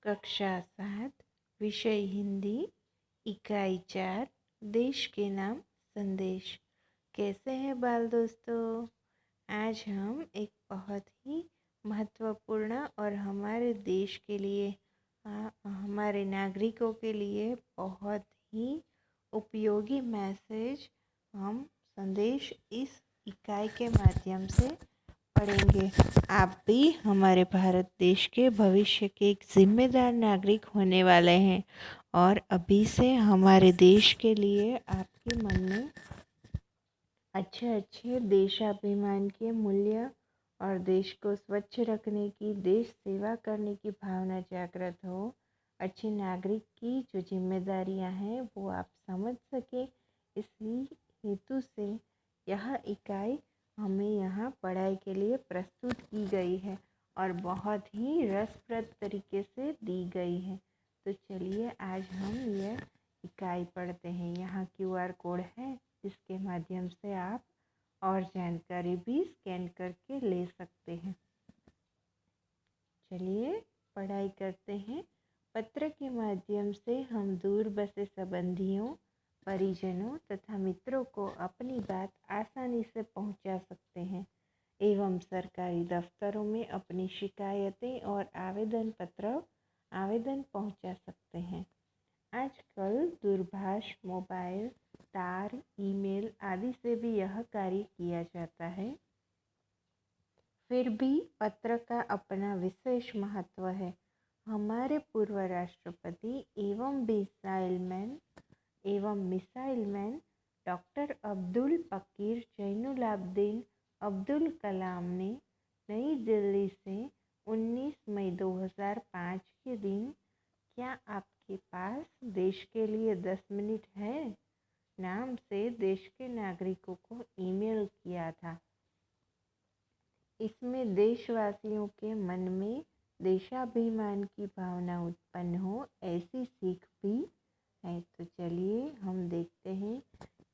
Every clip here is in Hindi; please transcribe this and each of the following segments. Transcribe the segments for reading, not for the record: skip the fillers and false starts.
कक्षा 7 विषय हिंदी इकाई 4 देश के नाम संदेश। कैसे हैं बाल दोस्तों? आज हम एक बहुत ही महत्वपूर्ण और हमारे देश के लिए हमारे नागरिकों के लिए बहुत ही उपयोगी मैसेज हम संदेश इस इकाई के माध्यम से पढ़ेंगे। आप भी हमारे भारत देश के भविष्य के एक जिम्मेदार नागरिक होने वाले हैं और अभी से हमारे देश के लिए आपके मन में अच्छे अच्छे देशाभिमान के मूल्य और देश को स्वच्छ रखने की, देश सेवा करने की भावना जागृत हो। अच्छे नागरिक की जो जिम्मेदारियां हैं वो आप समझ सके, इसी हेतु से यह इकाई हमें यहाँ पढ़ाई के लिए प्रस्तुत की गई है और बहुत ही रसप्रद तरीके से दी गई है। तो चलिए आज हम यह इकाई पढ़ते हैं। यहाँ QR कोड है जिसके माध्यम से आप और जानकारी भी स्कैन करके ले सकते हैं। चलिए पढ़ाई करते हैं। पत्र के माध्यम से हम दूर बसे संबंधियों, परिजनों तथा मित्रों को अपनी बात आसानी से पहुंचा सकते हैं एवं सरकारी दफ्तरों में अपनी शिकायतें और आवेदन पहुंचा सकते हैं। आजकल दूरभाष, मोबाइल, तार, ईमेल आदि से भी यह कार्य किया जाता है। फिर भी पत्र का अपना विशेष महत्व है। हमारे पूर्व राष्ट्रपति एवं मिसाइल मैन डॉक्टर अब्दुल पकीर जैनुलाब्दीन अब्दुल कलाम ने नई दिल्ली से 19 मई 2005 के दिन क्या आपके पास देश के लिए 10 मिनट है नाम से देश के नागरिकों को ईमेल किया था। इसमें देशवासियों के मन में देशाभिमान की भावना उत्पन्न हो, ऐसी सीख भी है। तो चलिए हम देखते हैं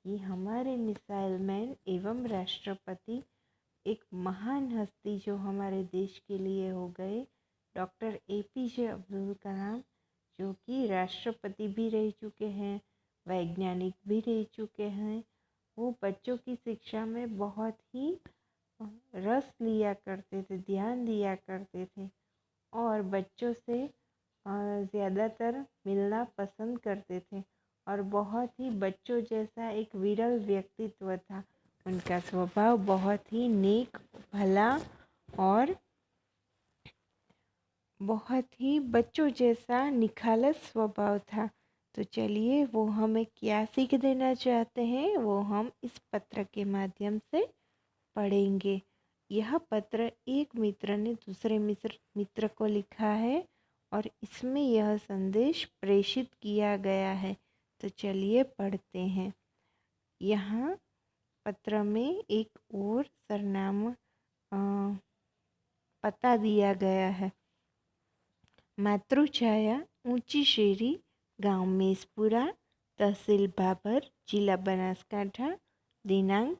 कि हमारे मिसाइल मैन एवं राष्ट्रपति, एक महान हस्ती जो हमारे देश के लिए हो गए, डॉक्टर APJ अब्दुल कलाम, जो कि राष्ट्रपति भी रह चुके हैं, वैज्ञानिक भी रह चुके हैं। वो बच्चों की शिक्षा में बहुत ही रस लिया करते थे, ध्यान दिया करते थे और बच्चों से ज़्यादातर मिलना पसंद करते थे और बहुत ही बच्चों जैसा एक विरल व्यक्तित्व था। उनका स्वभाव बहुत ही नेक, भला और बहुत ही बच्चों जैसा निखालस स्वभाव था। तो चलिए वो हमें क्या सीख देना चाहते हैं वो हम इस पत्र के माध्यम से पढ़ेंगे। यह पत्र एक मित्र ने दूसरे मित्र को लिखा है और इसमें यह संदेश प्रेषित किया गया है। तो चलिए पढ़ते हैं। यहाँ पत्र में एक और सरनामा पता दिया गया है। मातृछाया, ऊंची शेरी, गांव मेसपुरा, तहसील बाबर, जिला बनासकांठा, दिनांक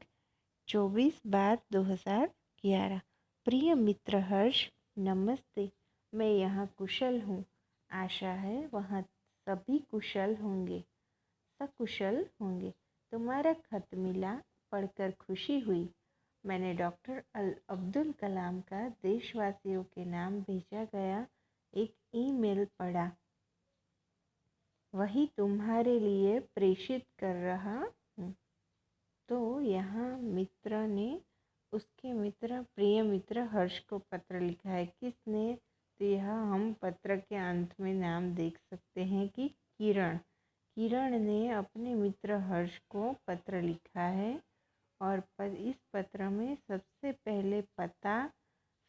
24/12/2011। प्रिय मित्र हर्ष, नमस्ते। मैं यहाँ कुशल हूँ। आशा है वहाँ सभी कुशल होंगे, सकुशल होंगे। तुम्हारा खत मिला, पढ़कर खुशी हुई। मैंने डॉक्टर अब्दुल कलाम का देशवासियों के नाम भेजा गया एक ईमेल पढ़ा, वही तुम्हारे लिए प्रेषित कर रहा हूँ। तो यहाँ मित्र ने उसके प्रिय मित्र हर्ष को पत्र लिखा है। किसने? तो यह हम पत्र के अंत में नाम देख सकते हैं कि किरण ने अपने मित्र हर्ष को पत्र लिखा है और इस पत्र में सबसे पहले पता,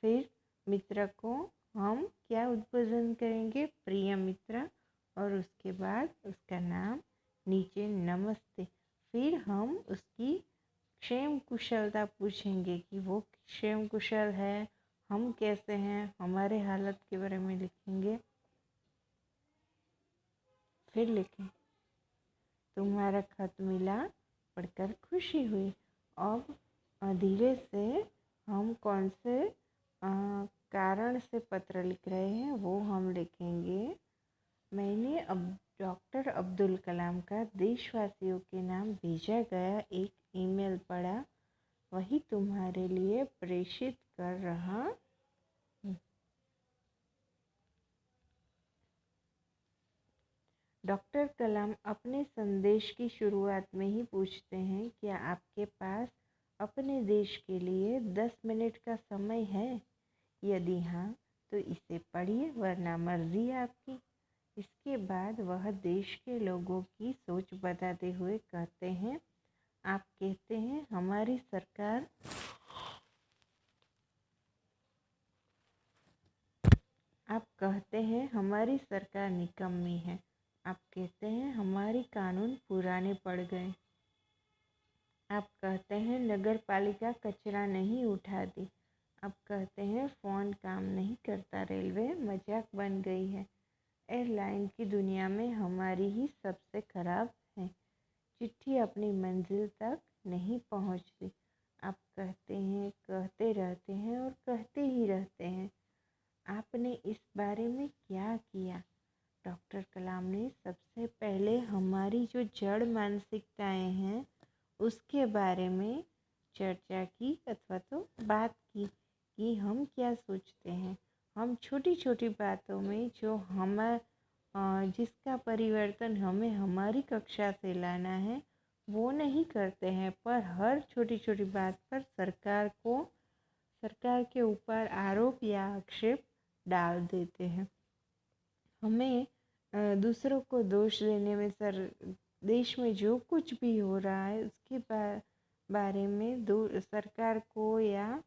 फिर मित्र को हम क्या उद्बोधन करेंगे, प्रिय मित्र, और उसके बाद उसका नाम, नीचे नमस्ते। फिर हम उसकी क्षेम कुशलता पूछेंगे कि वो क्षेम कुशल है, हम कैसे हैं, हमारे हालत के बारे में लिखेंगे। फिर लिखें तुम्हारा खत मिला, पढ़कर खुशी हुई। अब धीरे से हम कौन से कारण से पत्र लिख रहे हैं वो हम लिखेंगे। मैंने अब डॉक्टर अब्दुल कलाम का देशवासियों के नाम भेजा गया एक ईमेल पढ़ा, वही तुम्हारे लिए प्रेषित कर रहा हूँ। डॉक्टर कलाम अपने संदेश की शुरुआत में ही पूछते हैं, क्या आपके पास अपने देश के लिए 10 मिनट का समय है? यदि हाँ, तो इसे पढ़िए, वरना मर्जी आपकी। इसके बाद वह देश के लोगों की सोच बताते हुए कहते हैं, आप कहते हैं हमारी सरकार निकम्मी है। आप कहते हैं हमारी कानून पुराने पड़ गए। आप कहते हैं नगर पालिका कचरा नहीं उठाती। आप कहते हैं फ़ोन काम नहीं करता, रेलवे मजाक बन गई है, एयरलाइन की दुनिया में हमारी ही सबसे खराब है, चिट्ठी अपनी मंजिल तक नहीं पहुंचती। आप कहते हैं, कहते रहते हैं और कहते ही रहते हैं। आपने इस बारे में क्या किया? डॉक्टर कलाम ने सबसे पहले हमारी जो जड़ मानसिकताएं हैं उसके बारे में चर्चा की अथवा तो बात की कि हम क्या सोचते हैं। हम छोटी छोटी बातों में जो जिसका परिवर्तन हमें हमारी कक्षा से लाना है वो नहीं करते हैं, पर हर छोटी छोटी बात पर सरकार के ऊपर आरोप या आक्षेप डाल देते हैं। हमें दूसरों को दोष देने में देश में जो कुछ भी हो रहा है उसके बारे में सरकार को या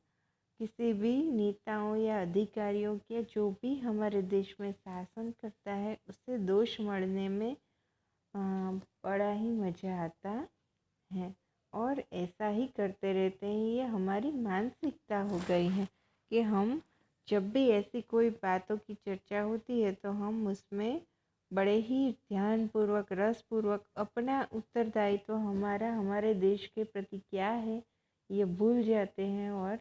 किसी भी नेताओं या अधिकारियों के जो भी हमारे देश में शासन करता है उससे दोष मढ़ने में बड़ा ही मज़ा आता है। और ऐसा ही करते रहते हैं। ये हमारी मानसिकता हो गई है कि हम जब भी ऐसी कोई बातों की चर्चा होती है तो हम उसमें बड़े ही ध्यानपूर्वक रसपूर्वक अपना उत्तरदायित्व हमारे देश के प्रति क्या है ये भूल जाते हैं और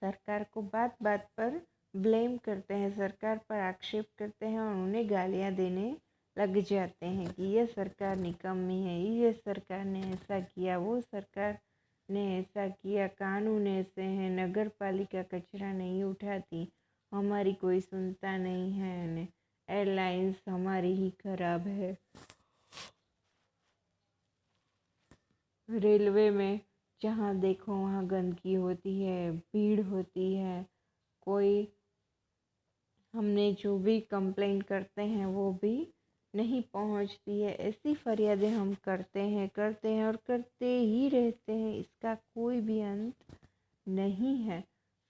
सरकार को बात बात पर ब्लेम करते हैं, सरकार पर आक्षेप करते हैं और उन्हें गालियां देने लग जाते हैं कि ये सरकार निकम्मी है, ये सरकार ने ऐसा किया, वो सरकार ने ऐसा किया, कानून ऐसे हैं, नगर पालिका कचरा नहीं उठाती, हमारी कोई सुनता नहीं है, एयरलाइंस हमारी ही खराब है, रेलवे में जहाँ देखो वहाँ गंदगी होती है, भीड़ होती है, कोई हमने जो भी कंप्लेंट करते हैं वो भी नहीं पहुंचती है। ऐसी फरियादें हम करते हैं और करते ही रहते हैं, इसका कोई भी अंत नहीं है।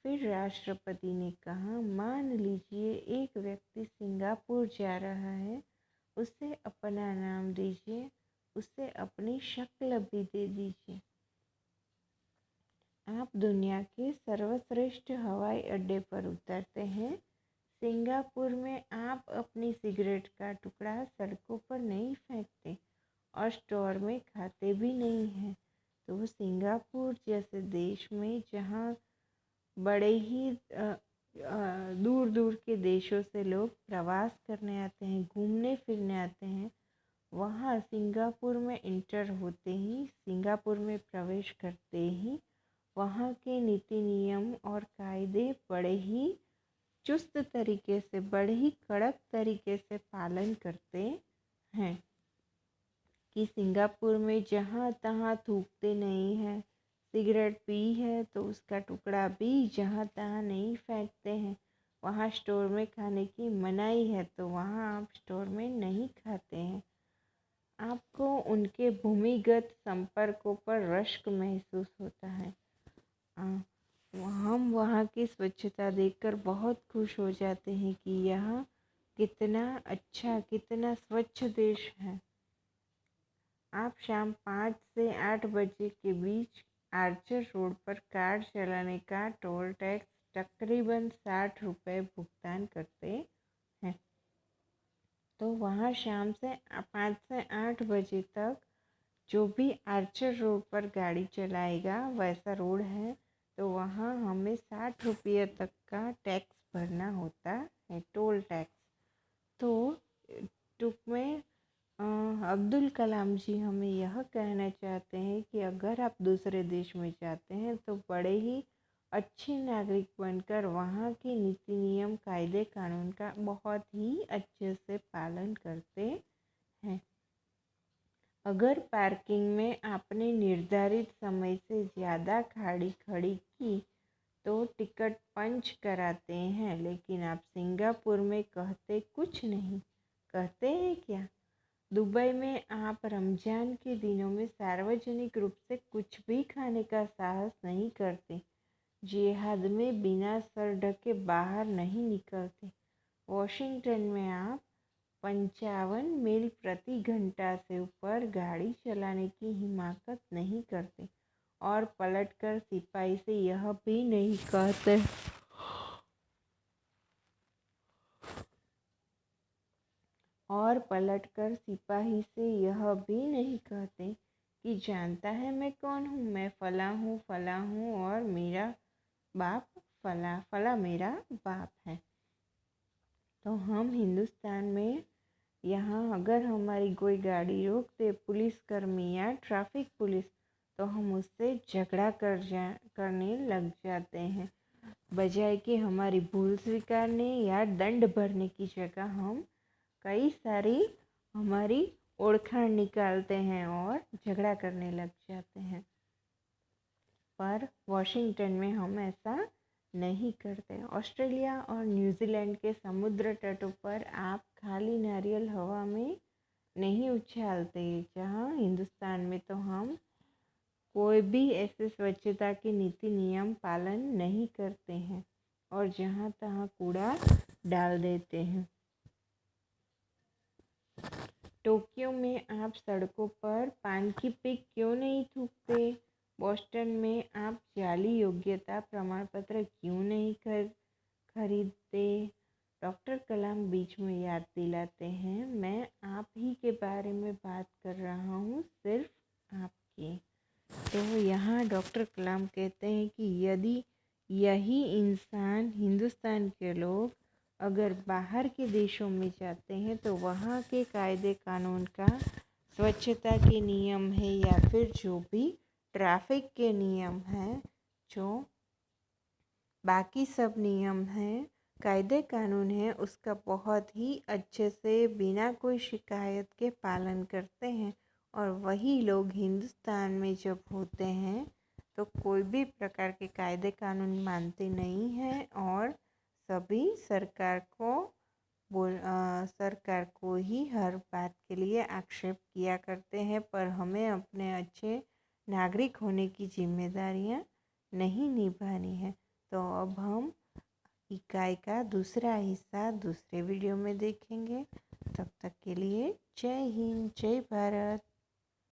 फिर राष्ट्रपति ने कहा, मान लीजिए एक व्यक्ति सिंगापुर जा रहा है, उसे अपना नाम दीजिए, उसे अपनी शक्ल भी दे दीजिए। आप दुनिया के सर्वश्रेष्ठ हवाई अड्डे पर उतरते हैं, सिंगापुर में आप अपनी सिगरेट का टुकड़ा सड़कों पर नहीं फेंकते और स्टोर में खाते भी नहीं हैं। तो सिंगापुर जैसे देश में जहाँ बड़े ही दूर दूर के देशों से लोग प्रवास करने आते हैं, घूमने फिरने आते हैं, वहाँ सिंगापुर में इंटर होते ही, सिंगापुर में प्रवेश करते ही वहाँ के नीति नियम और कायदे बड़े ही चुस्त तरीके से, बड़े ही कड़क तरीके से पालन करते हैं कि सिंगापुर में जहाँ तहाँ थूकते नहीं हैं, सिगरेट पी है तो उसका टुकड़ा भी जहाँ तहाँ नहीं फेंकते हैं, वहाँ स्टोर में खाने की मनाही है तो वहाँ आप स्टोर में नहीं खाते हैं। आपको उनके भूमिगत संपर्कों पर रश्क महसूस होता है। हम वहाँ की स्वच्छता देखकर बहुत खुश हो जाते हैं कि यह कितना अच्छा, कितना स्वच्छ देश है। आप शाम 5 से 8 बजे के बीच आर्चर रोड पर कार चलाने का टोल टैक्स तकरीबन 60 रुपये भुगतान करते हैं। तो वहाँ शाम से 5 से 8 बजे तक जो भी आर्चर रोड पर गाड़ी चलाएगा, वैसा रोड है तो वहाँ हमें 60 रुपये तक का टैक्स भरना होता है, टोल टैक्स। तो टूक में अब्दुल कलाम जी हमें यह कहना चाहते हैं कि अगर आप दूसरे देश में जाते हैं तो बड़े ही अच्छे नागरिक बनकर वहाँ के नीति नियम कायदे कानून का बहुत ही अच्छे से पालन करते हैं। अगर पार्किंग में आपने निर्धारित समय से ज़्यादा गाड़ी खड़ी की तो टिकट पंच कराते हैं, लेकिन आप सिंगापुर में कहते कुछ नहीं। कहते हैं क्या? दुबई में आप रमज़ान के दिनों में सार्वजनिक रूप से कुछ भी खाने का साहस नहीं करते। जिहाद में बिना सर ढके बाहर नहीं निकलते। वॉशिंगटन में आप 55 मील प्रति घंटा से ऊपर गाड़ी चलाने की हिम्मत नहीं करते और पलटकर सिपाही से यह भी नहीं कहते कि जानता है मैं कौन हूँ, मैं फला हूँ और मेरा बाप फला फला मेरा बाप है। तो हम हिंदुस्तान में यहाँ अगर हमारी कोई गाड़ी रोक दे पुलिसकर्मी या ट्रैफिक पुलिस, तो हम उससे झगड़ा करने लग जाते हैं। बजाय कि हमारी भूल स्वीकारने या दंड भरने की जगह हम कई सारी हमारी ओळखाण निकालते हैं और झगड़ा करने लग जाते हैं। पर वॉशिंगटन में हम ऐसा नहीं करते। ऑस्ट्रेलिया और न्यूजीलैंड के समुद्र तटों पर आप खाली नारियल हवा में नहीं उछालते, जहाँ हिंदुस्तान में तो हम कोई भी ऐसे स्वच्छता के नीति नियम पालन नहीं करते हैं और जहाँ तहाँ कूड़ा डाल देते हैं। टोक्यो में आप सड़कों पर पान की पिक क्यों नहीं थूकते? बोस्टन में आप जाली योग्यता प्रमाण पत्र क्यों नहीं खरीदते? डॉक्टर कलाम बीच में याद दिलाते हैं, मैं आप ही के बारे में बात कर रहा हूँ, सिर्फ आपके। तो यहाँ डॉक्टर कलाम कहते हैं कि यदि यही इंसान हिंदुस्तान के लोग अगर बाहर के देशों में जाते हैं तो वहाँ के कायदे कानून का, स्वच्छता के नियम है या फिर जो भी ट्रैफिक के नियम हैं, जो बाकी सब नियम हैं, कायदे कानून है, उसका बहुत ही अच्छे से बिना कोई शिकायत के पालन करते हैं। और वही लोग हिंदुस्तान में जब होते हैं तो कोई भी प्रकार के कायदे कानून मानते नहीं हैं और सभी सरकार को ही हर बात के लिए आक्षेप किया करते हैं। पर हमें अपने अच्छे नागरिक होने की जिम्मेदारियां नहीं निभानी है। तो अब हम इकाई का दूसरा हिस्सा दूसरे वीडियो में देखेंगे। तब तक के लिए जय हिंद, जय भारत।